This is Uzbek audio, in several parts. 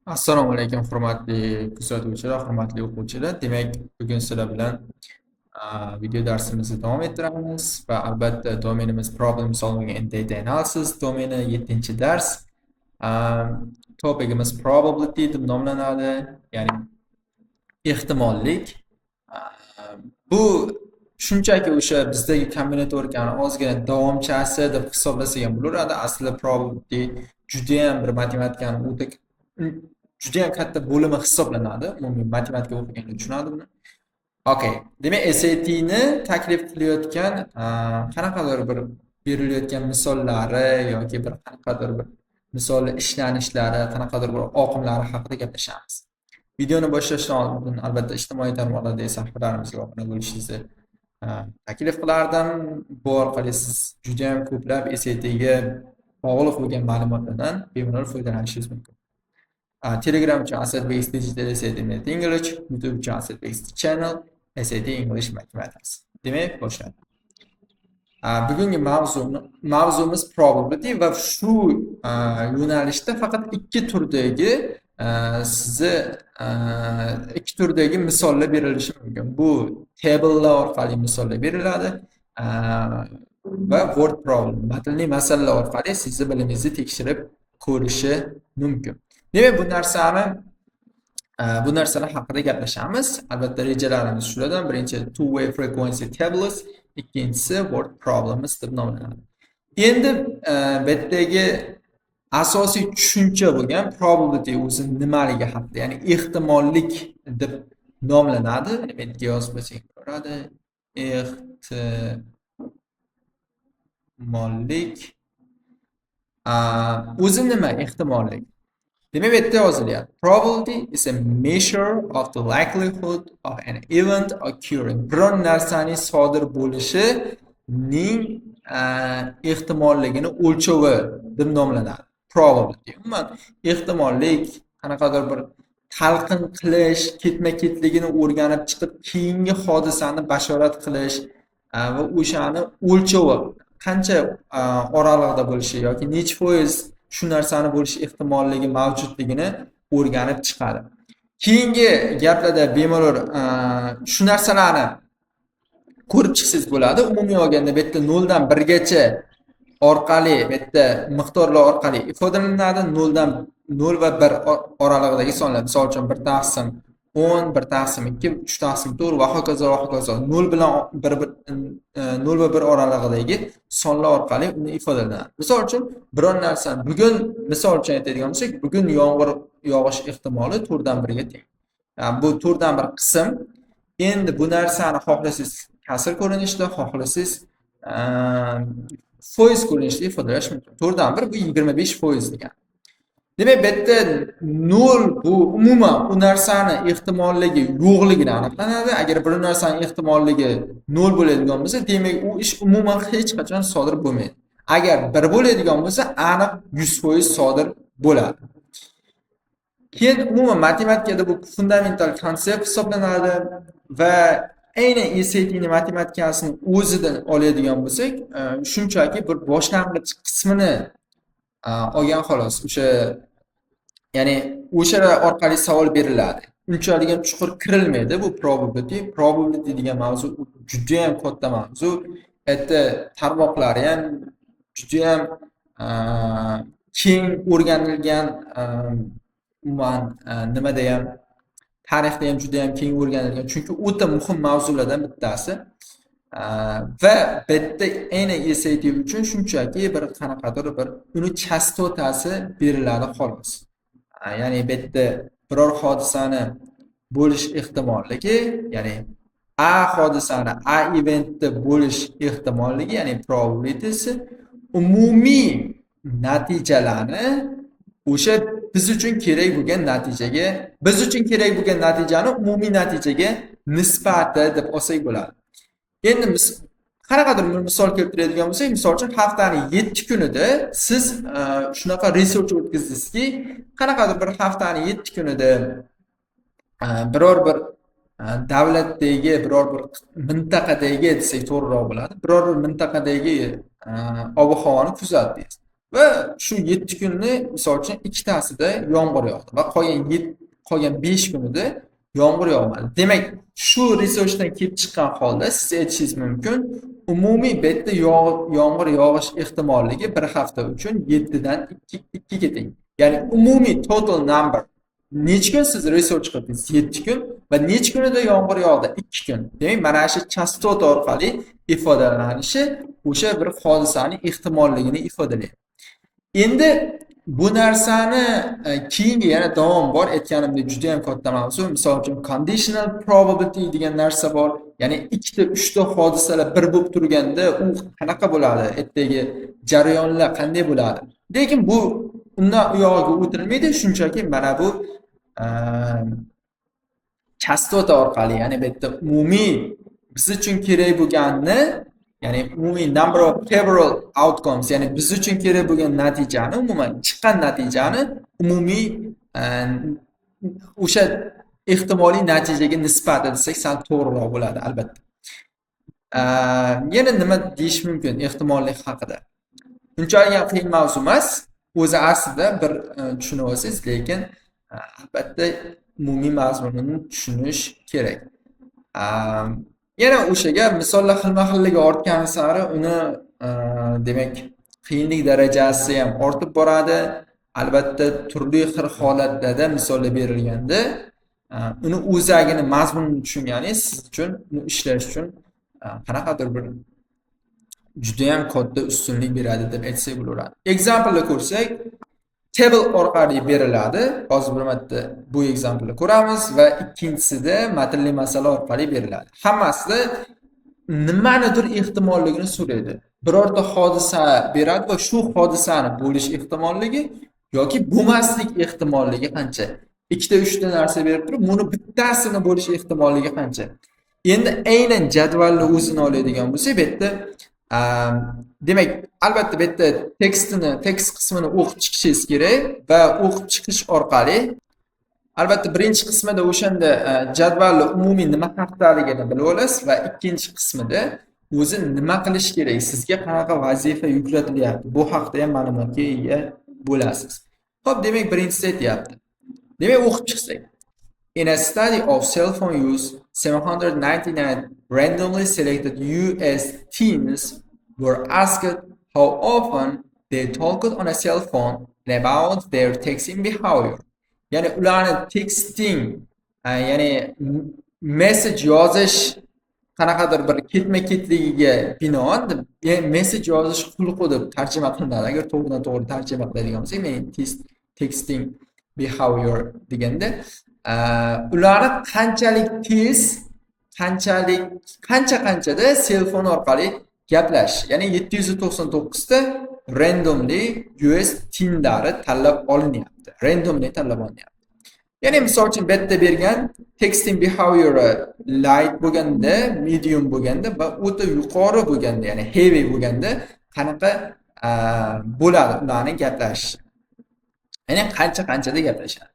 Assalomu alaykum, hurmatli kuzatuvchilar, hurmatli o'quvchilar. Demak, bugun sizlar bilan video darsimizni davom ettiramiz va albatta domenimiz Problem Solving and Data Analysis domeni 7-dars. Topigimiz Probability deb nomlanadi, ya'ni ehtimollik. Bu shunchaki o'sha bizdagi kombinatorikani ozgina davomchasi deb hisoblasak ham bo'laveradi. Aslida probability juda ham bir matematikani juda ham katta bo'limi hisoblanadi. Umumiy matematika o'qiganlar tushunadi buni. Okay. Demak, SATni taklif qilayotgan qanaqadir bir berilayotgan misollari yoki bir qanaqadir bir misol ishlanishlari, qanaqadir bir oqimlari haqida gaplashamiz. Videoni boshlashdan oldin albatta ijtimoiy tarmoqlardagi sahifalarimizga obuna bo'lishingizni taklif qilardim. Bu orqali siz juda ham ko'plab SATga bog'liq bo'lgan ma'lumotlardan bemalol foydalanishingiz mumkin. Telegram channel Asset-Based Digital SAT English, YouTube channel Asset-Based Channel SAT English Mathematics. Demak, boshlaymiz. Bugungi mavzumiz probability va shu yo'nalishda faqat ikki turdagi sizni ikki turdagi misollar berilishi mumkin. Bu tablelar orqali misollar beriladi va word problem, matnli masalalar orqali sizni bilimingizni tekshirib ko'rishi mumkin. Demak, bu narsalar haqida gaplashamiz. Albatta rejalarimiz shulardan birinchi two-way frequency tables, ikkinchisi word problems deb nomlanadi. Endi bu yerdagi asosiy tushuncha bo'lgan probability o'zi nimaligi haqida, ya'ni ehtimollik deb nomlanadi. Bu yerga yozib qo'ysak bo'ladi. Ehtimollik. O'zi nima ehtimollik? Demak, bu yerda yozilyapti. Probability is a measure of the likelihood of an event occurring. Biron narsaning sodir bo'lishining ehtimolligini o'lchovi deb nomlanadi. Probability. Umuman ehtimollik qanaqadir bir talqin qilish, ketma-ketligini o'rganib chiqib, keyingi hodisani bashorat qilish va o'shani o'lchovi qancha oralig'ida bo'lishi yoki necha foiz shu narsani bo'lish ehtimolligi mavjudligini o'rganib chiqadi. Keyingi gaplarda bemalol shu narsalarni ko'rib chiqsangiz bo'ladi. Umumiy olganda bu yerda 0 dan 1 gacha orqali, bu yerda miqdorlar orqali ifodalanadi. 0 va 1 oralig'idagi sonlar. Misol uchun 1 taqsim 10, 1 taqsim 2, 3 taqsim 4 va hokazo va hokazo. 0 bilan 0 va 1 oralig'idagi sonlar orqali uni ifodalanadi. Misol uchun biron narsani bugun misol uchun aytadigan bo'lsak, bugun yomg'ir yog'ish ehtimoli 4 dan 1 ga teng. Bu 4 dan 1 qism. Endi bu narsani xohlasangiz kasr ko'rinishda, xohlasangiz foiz ko'rinishda ifodalash mumkin. 4 dan 1 bu 25% degani. Demak, bu yerda 0 bu umuman u narsani ehtimolligi yo'qligini aniqlanadi. Agar bir narsaning ehtimolligi 0 bo'ladigan bo'lsa, demak u ish umuman hech qachon sodir bo'lmaydi. Agar 1 bo'ladigan bo'lsa, aniq 100% sodir bo'ladi. Keyin umuman matematikada bu fundamental konsept hisoblanadi va aynan SATning matematikasini o'zidan oladigan bo'lsak, shunchaki bir boshlang'ich qismini olgan xolos. Ya'ni o'sha orqali savol beriladi. Unchalik ham chuqur kirilmaydi bu probability. Probability degan mavzu juda ham katta mavzu. Aytdi tarmoqlari ham juda ham keng o'rganilgan, umuman nimada ham tarixda ham juda ham keng o'rganilgan. Chunki o'ta muhim mavzulardan bittasi. Va bu yerda aynan SAT uchun shunchaki bir qanaqadir bir uni chastotasi beriladi xolos. Ya'ni bu yerda biror hodisani bo'lish ehtimolligi, ya'ni A hodisani A eventda bo'lish ehtimolligi, ya'ni probabilitysi umumiy natijalarni o'sha biz uchun kerak bo'lgan natijani umumiy natijaga nisbati deb olsak bo'ladi. Endi biz qanaqadir bir misol keltiradigan bo'lsak, misol uchun haftaning 7 kunida siz shunaqa research o'tkazdingizki, qanaqadir bir haftaning 7 kunida biror bir davlatdagi biror bir mintaqadagi desak to'g'riroq bo'ladi. Biror bir mintaqadagi ob-havoni kuzatdingiz. Va shu 7 kunni misol uchun ikkitasida yomg'ir yog'di va qolgan 5 kunida yomg'ir yog'madi. Demak, shu resursdan kelib chiqqan holda siz aytishingiz mumkin, umumiy bu yerda yomg'ir yog'ish ehtimolligi bir hafta uchun 7 dan 2 ga teng. Ya'ni umumiy total number necha kun siz research qildingiz? 7 kun va necha kunida yomg'ir yog'di? 2 kun. Demak, mana shu chastota orqali ifodalanishi o'sha bir hodisaning ehtimolligini ifodalaydi. Endi bu narsani keyingi yana davom bor. Aytganimdek juda ham katta mavzu. Misol uchun conditional probability degan narsa bor. Ya'ni ikkita, uchta hodisalar bir bo'lib turganda u qanaqa bo'ladi? Ertaga jarayonlar qanday bo'ladi? Lekin bu undan u yog'iga o'tilmaydi, shunchaki mana bu chastota orqali, ya'ni bu yerda umumiy biz uchun kerak bo'lganni, ya'ni umumiy number of favorable outcomes, ya'ni biz uchun kerak bo'lgan natijani, umuman chiqqan natijani umumiy o'sha ehtimoliy natijaga nisbatan desak sal to'g'riroq bo'ladi albatta. Yana nima deyish mumkin ehtimollik haqida? Unchalik ham qiyin mavzu emas. O'zi aslida bir tushunib olsangiz, lekin albatta umumiy mazmunini tushunish kerak. Yana o'shaga misollar xilma-xilligi ortgan sari uni demak qiyinlik darajasi ham ortib boradi. Albatta turli xil holatlarda misollar berilganda uni o'zagini mazmunini tushunganingiz siz uchun uni ishlash uchun qanaqadir bir juda ham katta ustunlik beradi deb aytsak bo'laveradi. Example'ni ko'rsak, table orqali beriladi. Hozir bir marta bu example'ni ko'ramiz va ikkinchisida matnli masala orqali beriladi. Hammasida nimanidir ehtimolligini so'raydi. Birorta hodisa beradi va shu hodisani bo'lish ehtimolligi yoki bo'lmaslik ehtimolligi qancha? Ikkita, uchta narsa berib turib, buni bittasini bo'lish ehtimolligi qancha? Endi aynan jadvalni o'zini oladigan bo'lsak, bu yerda demak, albatta bu yerda tekst qismini o'qib chiqishingiz kerak va o'qib chiqish orqali albatta birinchi qismida o'shanda jadvalni umumiy nima haqdaligini bilib olasiz va ikkinchi qismida o'zi nima qilish kerak, sizga qanaqa vazifa yuklatilyapti, bu haqda ham ma'lumotga ega bo'lasiz. Xo'p, demak, birinchisi aytyapti. Demak, o'qib chiqsak. In a study of cell phone use, 799 randomly selected US teens were asked how often they talked on a cell phone and about their texting behavior. Ya'ni ularni texting, ya'ni message yozish qanaqadir bir ketma-ketligiga binoan message yozish xulqi deb tarjima qilinadi. Agar to'g'ridan-to'g'ri tarjima qiladigan bo'lsak, men texting behavior deganda ularni qanchalik tez, qanchada selfon orqali gaplash, ya'ni 799 ta randomly US teenlari tanlab olinyapti. Randomly tanlab olinyapti. Ya'ni misol uchun bu yerda bergan texting behavior light bo'lganda, medium bo'lganda va o'ta yuqori bo'lganda, ya'ni heavy bo'lganda qanaqa bo'ladi ularning gaplashishi. Ya'ni qanchada gaplashadi.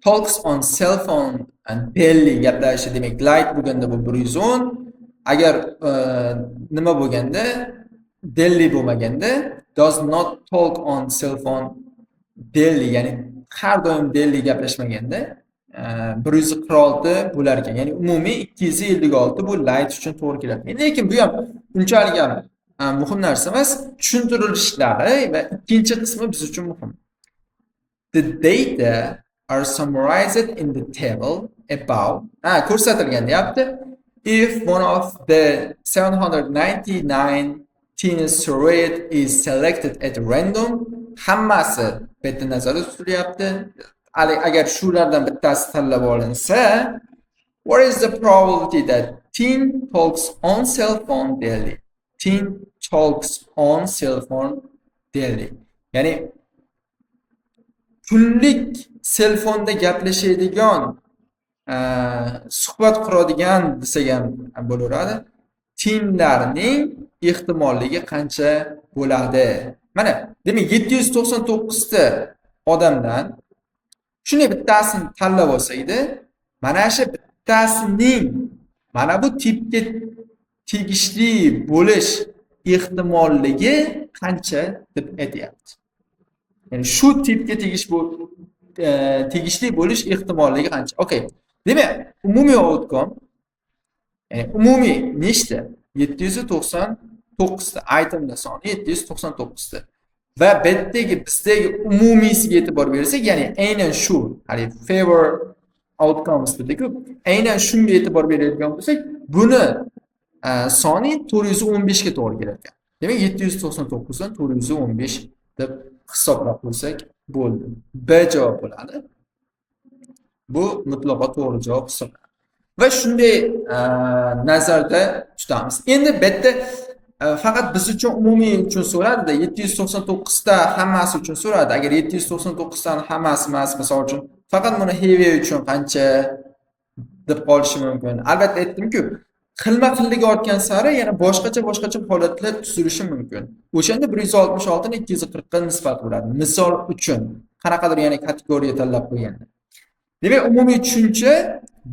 Talks on cell phone and daily gaplashi, demak light bo'lganda bu 110, agar nima bo'lganda daily bo'lmaganda does not talk on cell phone daily, ya'ni har doim daily gaplashmaganda 146 bo'lar ekan. Ya'ni umumiy 256 bu light uchun to'g'ri keladi. Lekin bu ham unchalik ham muhim narsa emas. Tushuntirilishlari va ikkinchi qismi biz uchun muhim. The data are summarized in the table above. Ko'rsatilgan deyapti. If one of the 799 teens surveyed is selected at random, hammasi bitta nazarda tutilyapti. Agar shulardan bittasi tanlab olinsa, what is the probability that teen talks on cell phone daily? Teen talks on cell phone daily. Ya'ni kunlik selfonda gaplashadigan, suhbat quradigan desak ham bo'laveradi. Teenlarning ehtimolligi qancha bo'ladi? Mana, demak 799 ta odamdan shunday bittasini tanlab olsaydi, mana shu bittasining mana bu tipga tegishli bo'lish ehtimolligi qancha deb aytyapti. Ya'ni shu tipga tegishli bo'lish ehtimolligi qancha? Okey. Demak, umumiy outcome, ya'ni umumiy nechta? 799 ta. Itemda soni 799 ta. Va bizdagi umumiysiga e'tibor bersak, ya'ni aynan shu, hali favor outcomes dedik-ku, aynan shunga e'tibor beradigan bo'lsak, buni soni 415 ga to'g'ri keladi. Demak, 799 dan 415 deb hisoblab qo'ysak bo'ldi. B javob bo'ladi. Bu mutlaqo to'g'ri javob hisoblanadi. Va shunday nazarda tutamiz. Endi bu yerda faqat biz uchun umumiy uchun so'radi-da, 799 ta hammasi uchun so'radi. Agar 799 dan hammasi emas, misol uchun faqat buni heavy uchun qancha deb qolishi mumkin. Albatta aytdim-ku, xilma-xilligi ortgan sari yana boshqacha holatlar tuzilishi mumkin. O'shanda 166 ni 240 ga nisbat bo'ladi. Misol uchun qanaqadir yana kategoriya tanlab qo'yganda. Demak, umumiy tushuncha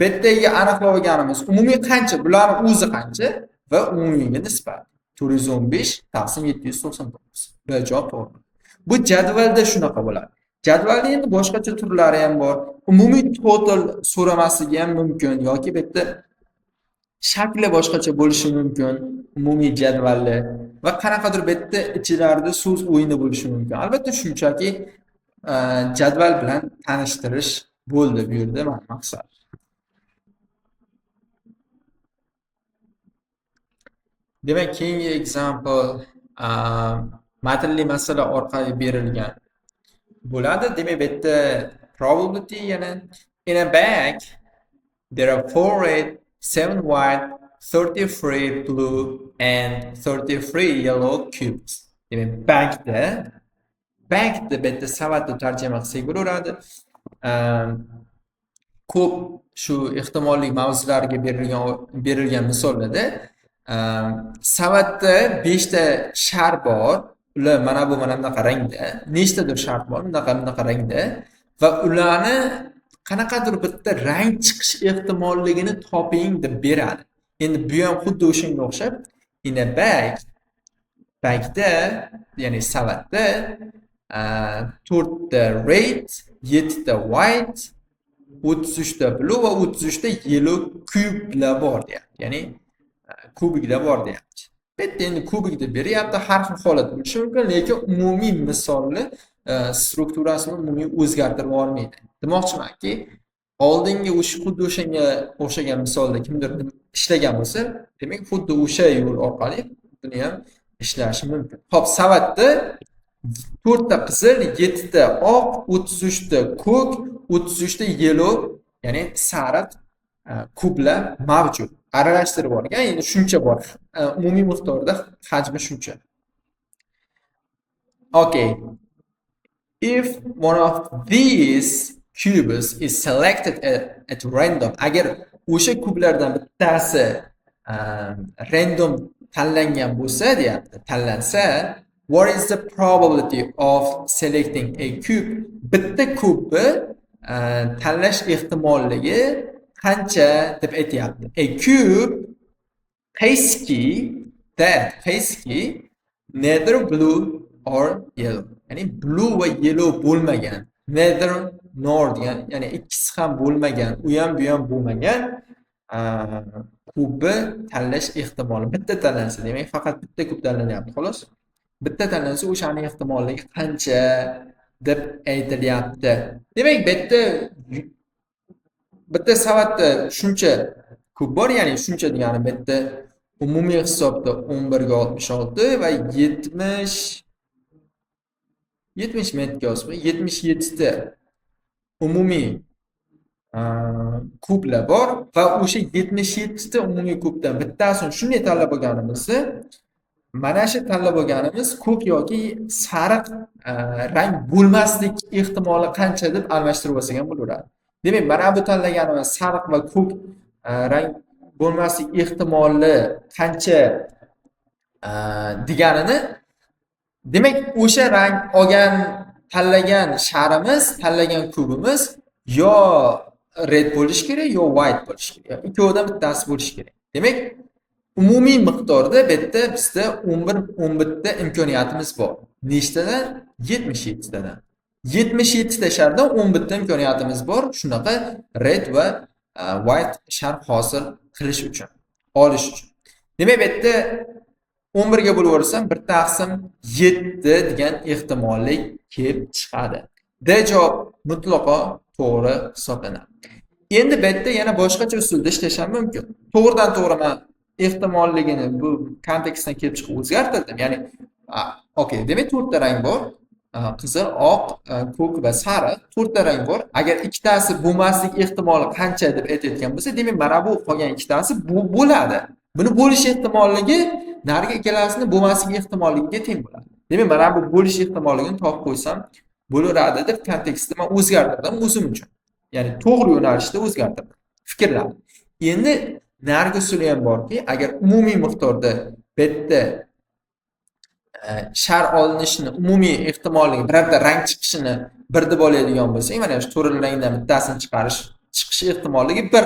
bittaga aniqlab olganimiz umumiy qancha, bularning o'zi qancha va umumiyga nisbat 415 taqsim 799. Bu javob to'g'ri. Bu jadvalda shunaqa bo'ladi. Jadvalda endi boshqacha turlari ham bor. Umumiy total so'ramasligi ham mumkin yoki bu yerda shakli boshqacha bo'lishi mumkin, umumiy jadvalli va qanaqadir bu yerda ichlarida so'z o'yini bo'lishi mumkin. Albatta shunchaki jadval bilan tanishtirish bo'ldi bu yerda maqsad. Demak, keyingi example matnli masala orqali berilgan bo'ladi. Demak, bu yerda probability yana in a bag there are 4 red, 7 white, 33 blue and 33 yellow cubes. Demak, bankda bu yerda savatni tarjima qilsak bo'laveradi. Ko'p shu ehtimolli mavzularga berilgan misollarda savatda 5 ta shar bor. Ular mana bunaqa rangda, nechtadir shart bor, bunaqa rangda va ularni qanaqadir bitta rang chiqish ehtimolligini toping deb beradi. Endi bu ham xuddi o'shanga o'xshab, in a bagda, ya'ni savatda 4 ta red, 7 ta white, 33 ta blue va 33 ta yellow kublar bor deyapti. Ya'ni kubiklar bor deyapti. Bitta endi kubikda beryapti, har xil holat bo'lishi mumkin, lekin umumiy misolni strukturasini umumiy o'zgartirib olmaydi. Demoqchimanki, oldingi xuddi o'shanga o'xshagan misolda kimdir ishlagan bo'lsa, demak xuddi o'sha yo'l orqali buni ham ishlashi mumkin. Xo'p, savatda 4 ta qizil, 7 ta oq, 33 ta ko'k, 33 ta yellow, ya'ni sariq kublar mavjud. Aralashtirib olgan, endi shuncha bor. Umumiy miqdorda hajmi shuncha. Okay. If one of these cubes is selected at random, agar o'sha kublardan bittasi random tanlangan bo'lsa, deyapti, tanlansa, what is the probability of selecting a cube? Bitta kubni tanlash ehtimolligi qancha deb aytyapti. A cube qaysi neither blue or yellow. Ya'ni blue va yellow bo'lmagan, neither nor degan, ya'ni ikkisi ham bo'lmagan, u ham bu ham bo'lmagan kubni tanlash ehtimoli bitta tanlansa, demak faqat bitta kub tanlanyapti, xolos. Bitta tanlansa o'shaning ehtimolligi qancha deb aytilyapti. Demak, bitta savatda shuncha kub bor, ya'ni shuncha degani bitta umumiy hisobda 11 ga 66 va 70 metrga osma 77 ta umumiy kublar bor va o'sha 77 ta umumiy kubdan bittasini shunday tanlab olganimizda, mana shu tanlab olganimiz ko'k yoki sariq rang bo'lmaslik ehtimoli qancha deb almashtirib olsak ham bo'laveradi. Demak, mana bu tanlaganimiz sariq va ko'k rang bo'lmaslik ehtimoli qancha deganini, demak, o'sha rang olgan tanlagan sharimiz, tanlagan kubimiz yo red bo'lishi kerak yo white bo'lishi kerak. Ikkovidan bittasi bo'lishi kerak. Demak, umumiy miqdorda bu yerda bizda 11 ta imkoniyatimiz bor. Nechtadan? 77 tadan. 77 ta shardan 11 ta imkoniyatimiz bor. Shunaqa red va white shar hosil qilish uchun, olish uchun. Demak, bu yerda 11 ga bo'lib o'rsam 1 taqsim 7 degan ehtimollik kelib chiqadi. D javob mutlaqo to'g'ri hisoblanadi. Endi bu yerda yana boshqacha usulda ishlash ham mumkin. To'g'ridan to'g'ri men ehtimolligini bu kontekstdan kelib chiqib o'zgartirdim. Ya'ni okey, demak 4 ta rang bor. Qizil, oq, ko'k va sariq 4 ta rang bor. Agar ikkitasi bo'lmaslik ehtimoli qancha deb aytayotgan bo'lsa, demak mana bu qolgan ikkitasi bo'ladi. Buni bo'lish ehtimolligi narigi ikkalasini bo'lmaslik ehtimolligiga teng bo'ladi. Demak, mana bu bo'lish ehtimolligini topib qo'ysam bo'laveradi deb kontekstni men o'zgartirdim o'zim uchun. Ya'ni to'g'ri yo'nalishda o'zgartirdim fikrlarni. Endi narigi usuli ham borki, agar umumiy miqdorda bu yerda shar olinishini umumiy ehtimollik birorta rang chiqishini 1 deb oladigan bo'lsak, mana shu to'rtta rangdan bittasini chiqish ehtimolligi 1.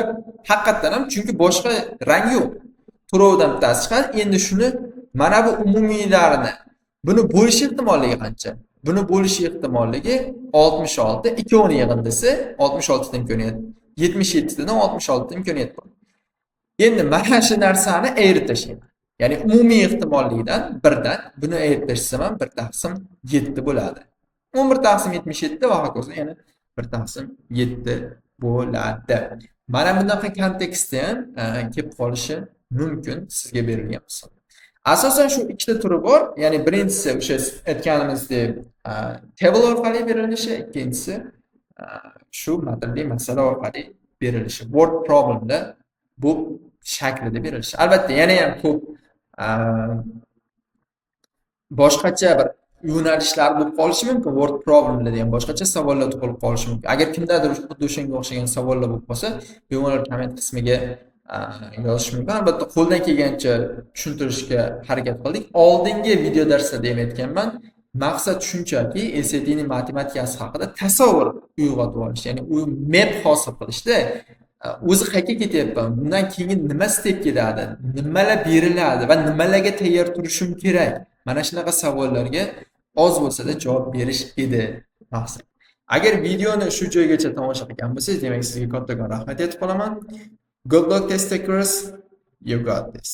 Haqiqatan ham, chunki boshqa rang yo'q. To'rovidan bittasi chiqadi. Endi shuni mana bu umumiylarini buni bo'lish ehtimolligi qancha? Buni bo'lish ehtimolligi 66. Ikkovini yig'indisi 66 ta imkoniyat. 77 tadan 66 ta imkoniyat bor. Endi mana shu narsani ayirib tashlayman. Ya'ni umumiy ehtimollikdan 1 dan buni ayirib tashlsam ham 1 taqsim 7 bo'ladi. 11 taqsim 77 va hokazo yana 1 taqsim 7 bo'ladi. Mana bunaqa kontekstda ham kelib qolishi mumkin sizga berilgan misol. Asosan shu ikkita turi bor. Ya'ni birinchisi o'sha aytganimizdek table orqali berilishi, ikkinchisi shu matnli masala orqali berilishi. Word problemda bu shaklida berilishi. Albatta, yana ham ko'p boshqacha bir yo'nalishlar bo'lib qolishi mumkin. Word problemlarda ham boshqacha savollar tug'ilib qolishi mumkin. Agar kimdadir xuddi o'shanga o'xshagan savollar bo'lib qolsa, bemalol komment qismiga yozish mumkin. Albatta, qo'ldan kelgancha tushuntirishga harakat qildik. Oldingi video darslarda ham aytganman, maqsad shunchaki SATning matematikasi haqida tasavvur uyg'otib olish, ya'ni u map hosil qilishda o'zi qayerga ketyapman, bundan keyin nima step keladi, nimalar beriladi va nimalarga tayyor turishim kerak. Mana shunaqa savollarga oz bo'lsa-da javob berish edi maqsad. Agar videoni shu joygacha tomosha qilgan bo'lsangiz, demak sizga kattakon rahmat aytib qolaman. Good luck test takers, you got this.